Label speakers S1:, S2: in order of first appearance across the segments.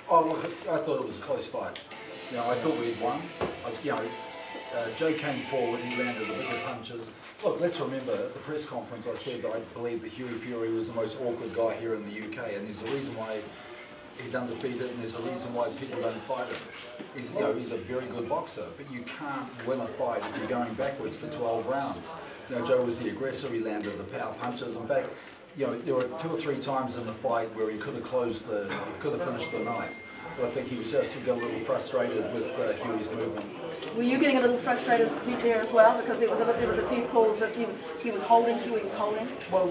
S1: Oh look, I thought it was a close fight. I thought we'd won. Joe came forward, he landed the bigger punches. Look, let's remember, at the press conference I said that I believe that Hughie Fury was the most awkward guy here in the UK, and there's a reason why he's undefeated, and there's a reason why people don't fight him. He's a very good boxer, but you can't win a fight if you're going backwards for 12 rounds. Joe was the aggressor, he landed the power punches. In fact, there were 2 or 3 times in the fight where he could have finished the night. But I think he got a little frustrated with Hughie's movement.
S2: Were you getting a little frustrated there as well? Because there was a few calls that he was holding, Hughie was holding?
S1: Well,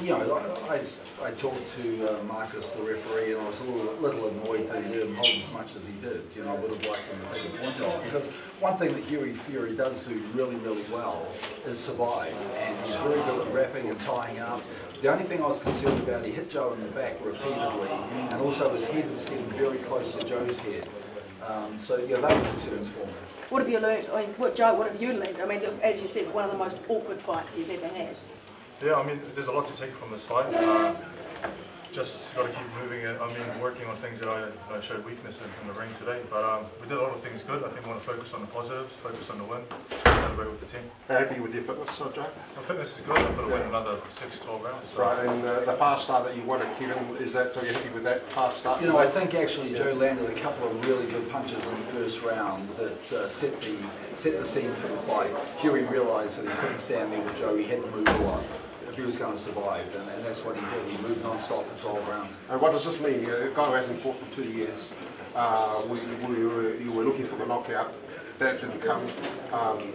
S1: I talked to Marcus, the referee, and I was a little annoyed that he let him hold as much as he did. I would have liked him to take a point off. Because one thing that Hughie Fury does do really, really well is survive. And he's very good at wrapping and tying up. The only thing I was concerned about, he hit Joe in the back repeatedly, and also his head was getting very close to Joe's head. They were concerns for me.
S2: What have you learned? I mean, what have you learned? I mean, as you said, one of the most awkward fights you've ever had.
S3: Yeah, I mean, there's a lot to take from this fight. Just got to keep moving. Working on things that I showed weakness in the ring today. But we did a lot of things good. I think we want to focus on the positives, focus on the win, celebrate with the team.
S4: Happy with your fitness, Joe?
S3: My fitness is good. I've got to win another 6-12 rounds. So.
S4: Right, and the fast start that you won at Kevin, are you happy with that fast start?
S1: I think actually Joe landed a couple of really good punches in the first round that set the scene for the fight. Hughie realised that he couldn't stand there with Joe. He had to move a lot if he was going to survive, and that's what he did. He moved non-stop for 12 rounds.
S4: And what does this mean? A guy who hasn't fought for 2 years, you were looking for the knockout. That didn't come.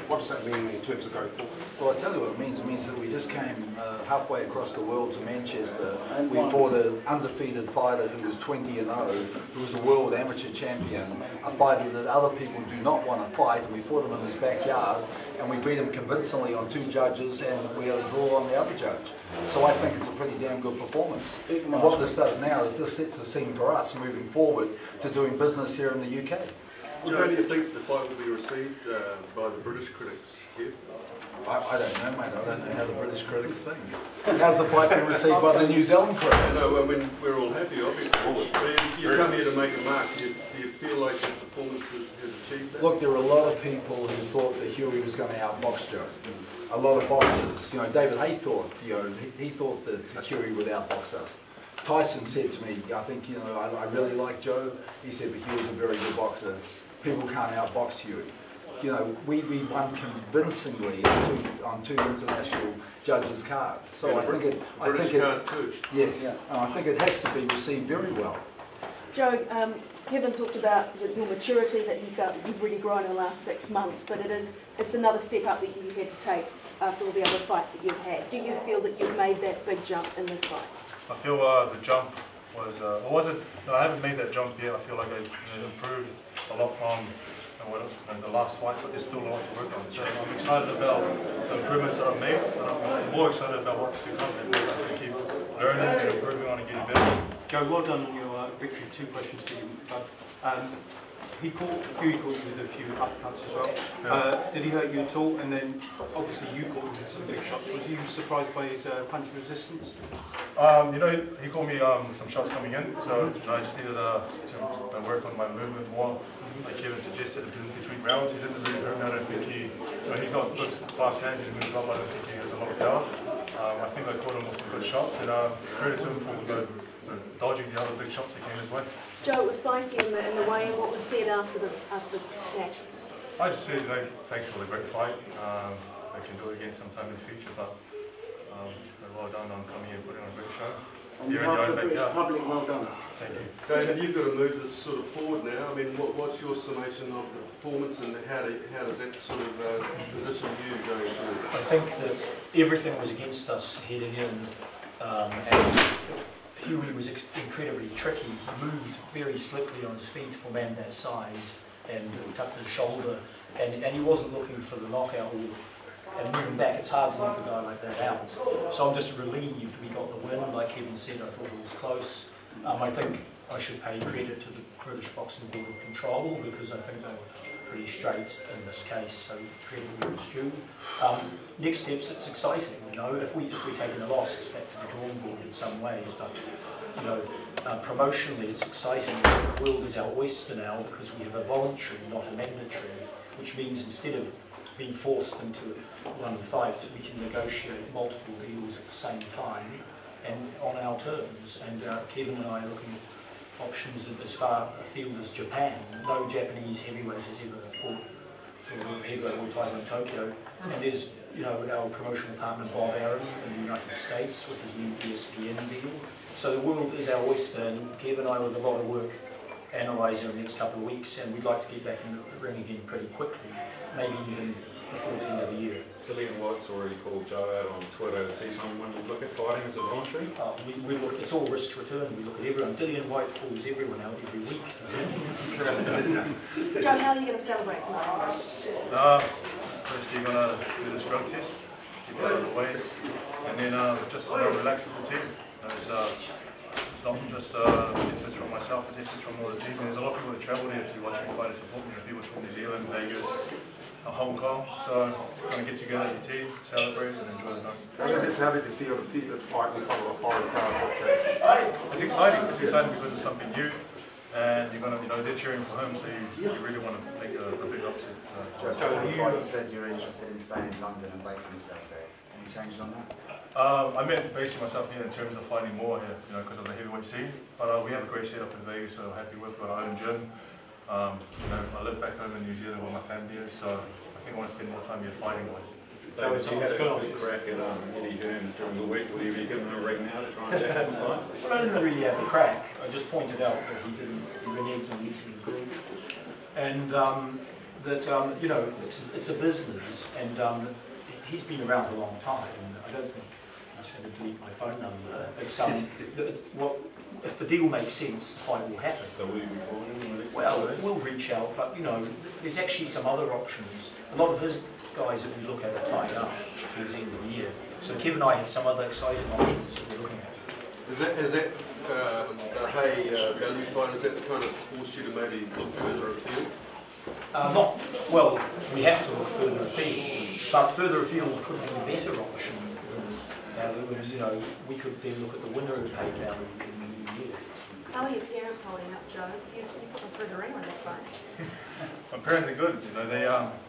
S4: What does that mean in terms of going forward?
S1: Well, I'll tell you what it means. It means that we just came halfway across the world to Manchester. We fought an undefeated fighter who was 20-0, who was a world amateur champion, a fighter that other people do not want to fight, and we fought him in his backyard, and we beat him convincingly on 2 judges, and we had a draw on the other judge. So I think it's a pretty damn good performance. And what this does now is this sets the scene for us moving forward to doing business here in the UK.
S5: How do you think the fight will be received by the British critics, Kev?
S1: I don't know, mate. I don't know how the British critics think. How's the fight been received by the New Zealand critics?
S5: No, we're all happy, obviously. But you come here to make a mark. Do you feel like the performance has achieved that?
S1: Look, there were a lot of people who thought that Hughie was going to outbox Joe. A lot of boxers. David Hay thought, he thought that Hughie would outbox us. Tyson said to me, I think, I really like Joe. He said, but Hughie's a very good boxer. People can't outbox Hughie. We won convincingly on 2 international judges' cards. So I think it. Yes, yeah. I think it has to be received very well.
S2: Joe, Kevin talked about your maturity, that you felt you've really grown in the last 6 months, but it's another step up that you had to take after all the other fights that you've had. Do you feel that you've made that big jump in this fight?
S3: I feel the jump was I haven't made that jump yet. I feel like I improved a lot from the last fight, but there's still a lot to work on. So I'm excited about the improvements that I've made, and I'm more excited about what's to come. And I'm going to keep learning and improving on and getting better.
S6: Joe, well done on your victory. 2 questions for you. Hughie caught you with a few uppercuts as well. Yeah. Did he hurt you at all? And then, obviously, you caught him with some big shots. Was you surprised by his punch resistance?
S3: He caught me with some shots coming in, so I just needed to work on my movement more. Like Kevin suggested, between rounds, he didn't really hurt me. I don't think he's got good fast hands, he's moved up, I don't think he has a lot of power. I think I caught him with some good shots, and credit to him for dodging the other big shots that came his way.
S2: Joe, it was feisty in the weigh-in. What was said after the match?
S3: I just said, thanks for the great fight. I can do it again sometime in the future, but well done on coming and putting on a great show.
S5: You're in your own backyard. Public, well done.
S3: Thank you.
S5: David, you've got to move this sort of forward now. I mean, what's your summation of the performance, and how does that sort of position you going forward?
S7: I think that everything was against us heading in, and Hughie was incredibly tricky. He moved very slickly on his feet for a man that size, and tucked his shoulder, and he wasn't looking for the knockout. And moving back, it's hard to knock a guy like that out. So I'm just relieved we got the win. Like Kevin said, I thought it was close. I think I should pay credit to the British Boxing Board of Control, because I think they were pretty straight in this case, so credit where it's due. Next steps, it's exciting, if we've taken a loss, it's back to the drawing board in some ways, but Promotionally, it's exciting. The world is our oyster now because we have a voluntary, not a mandatory, which means instead of being forced into one fight, we can negotiate multiple deals at the same time and on our terms. And Kevin and I are looking at options as far afield as Japan. No Japanese heavyweight has ever fought for a heavyweight world title in Tokyo. And there's, you know, our promotional partner Bob Aaron in the United States with his new ESPN deal. So the world is our oyster, and Kevin and I with a lot of work analysing over the next couple of weeks, and we'd like to get back in the ring again pretty quickly, maybe even before the end of the year.
S8: Dillian White's already called Joe out on Twitter. Is he someone you look at fighting as a voluntary?
S7: We look, it's all risk return. We look at everyone. Dillian White calls everyone out every week.
S2: Joe, how are you going to celebrate tonight?
S3: First you're going to do this drug test, get that out of the way, and then just relax with the team. It's not just efforts from myself, it's efforts from all the team. There's a lot of people that travel there to watch me fight and support me. People from New Zealand, Vegas, Hong Kong. So I'm going to get together as a team, celebrate and enjoy the night.
S4: How did you feel to fight in front of a foreign crowd?
S3: It's exciting. It's exciting because it's something new, and you're going to, you know, they're cheering for him, so you really want to make a big upset.
S9: Joe, you said you were interested in staying in London and basing yourself there. Any changes on that?
S3: I meant basing myself here in terms of fighting more here, you know, because of the heavyweight scene. But we have a great setup in Vegas, so we're happy with. We've got our own gym. You know, I live back home in New Zealand where my family is, so I think I want to spend more time here fighting-wise.
S8: So you had a big crack at Eddie Hearn during the week. Will you be giving him a ring now to try and jack him fight?
S7: Well, I didn't really have a crack. I just pointed out that he reneged on using the group, and that you know, it's a business, and he's been around a long time. I don't think he's going to delete my phone number. It's, if the deal makes sense, the fight will happen.
S8: So will you be calling him?
S7: Well, we'll reach out, but you know, there's actually some other options. A lot of his guys that we look at are tied up towards the end of the year. So Kevin and I have some other exciting options that we're looking at.
S5: Is that the only fight, is that the kind of forced you to maybe look further afield?
S7: Not, well, we have to look further afield, but further afield could be a better option. You know, we could then look at the winner of Hay Valley in the new year.
S2: How are your parents holding up, Joe? You put them through the ring with that fight.
S3: My parents are good. You know,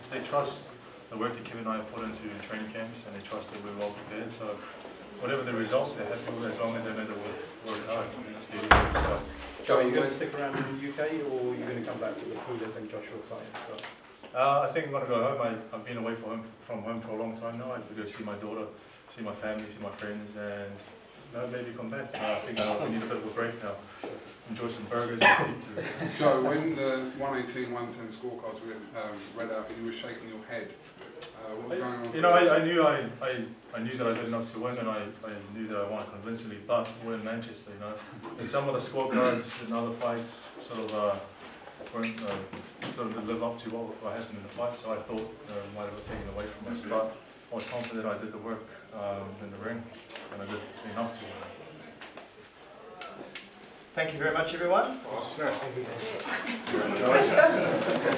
S3: they trust the work that Kevin and I have put into training camps, and they trust that we're well prepared. So whatever the result, they're happy with, as long as they know that we'll work hard.
S6: Joe, are you going to stick around in the UK, or are you going to come back to the Pulev and Joshua fight?
S3: I think I'm going to go home. I've been away from home for a long time now. I have to go see my daughter, see my family, see my friends, and maybe come back. I think I need a bit of a break now. Enjoy some burgers and pizzas.
S10: So when the 118, 110 scorecards were read out and you were shaking your head, what was going on?
S3: You know, I knew that I did enough to win, and I knew that I won convincingly, but we're in Manchester, you know. And some of the scorecards in other fights sort of weren't sort of live up to what happened in the fight, so I thought it might have been taken away from us. But I was confident I did the work in the ring, and I did enough to win.
S9: Thank you very much, everyone.
S10: Oh, snap.
S2: Yeah.